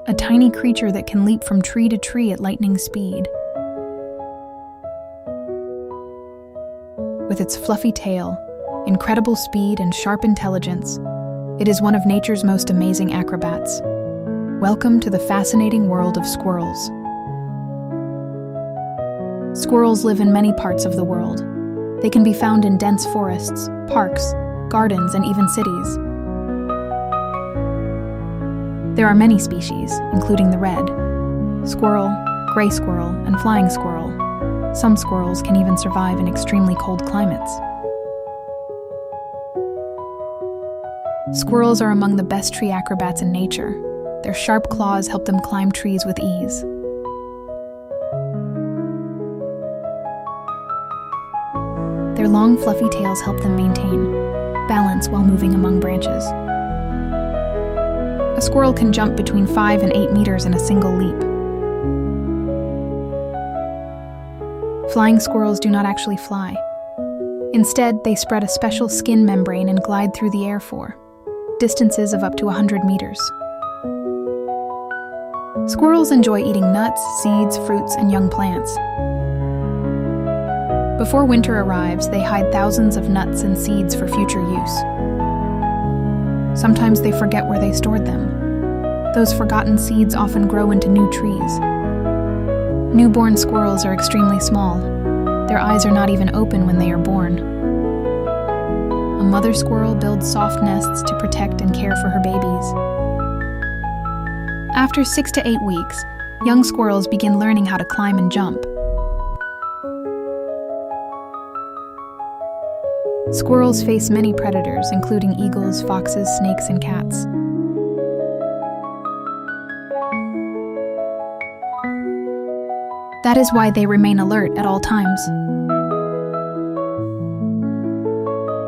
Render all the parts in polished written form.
a tiny creature that can leap from tree to tree at lightning speed. With its fluffy tail, incredible speed, and sharp intelligence, it is one of nature's most amazing acrobats. Welcome to the fascinating world of squirrels. Squirrels live in many parts of the world. They can be found in dense forests, parks, gardens, and even cities. There are many species, including the red squirrel, gray squirrel, and flying squirrel. Some squirrels can even survive in extremely cold climates. Squirrels are among the best tree acrobats in nature. Their sharp claws help them climb trees with ease. Their long, fluffy tails help them maintain balance while moving among branches. A squirrel can jump between 5 and 8 meters in a single leap. Flying squirrels do not actually fly. Instead, they spread a special skin membrane and glide through the air for distances of up to 100 meters. Squirrels enjoy eating nuts, seeds, fruits, and young plants. Before winter arrives, they hide thousands of nuts and seeds for future use. Sometimes they forget where they stored them. Those forgotten seeds often grow into new trees. Newborn squirrels are extremely small. Their eyes are not even open when they are born. A mother squirrel builds soft nests to protect and care for her babies. After 6 to 8 weeks, young squirrels begin learning how to climb and jump. Squirrels face many predators, including eagles, foxes, snakes, and cats. That is why they remain alert at all times.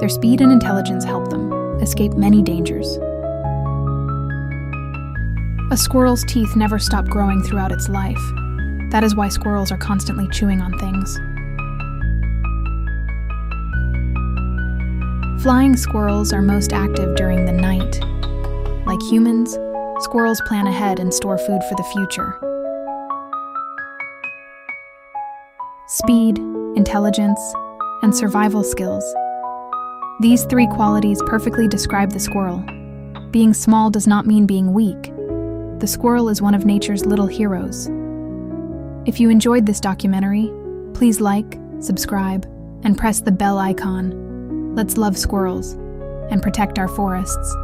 Their speed and intelligence help them escape many dangers. A squirrel's teeth never stop growing throughout its life. That is why squirrels are constantly chewing on things. Flying squirrels are most active during the night. Like humans, squirrels plan ahead and store food for the future. Speed, intelligence, and survival skills. These 3 qualities perfectly describe the squirrel. Being small does not mean being weak. The squirrel is one of nature's little heroes. If you enjoyed this documentary, please like, subscribe, and press the bell icon. Let's love squirrels and protect our forests.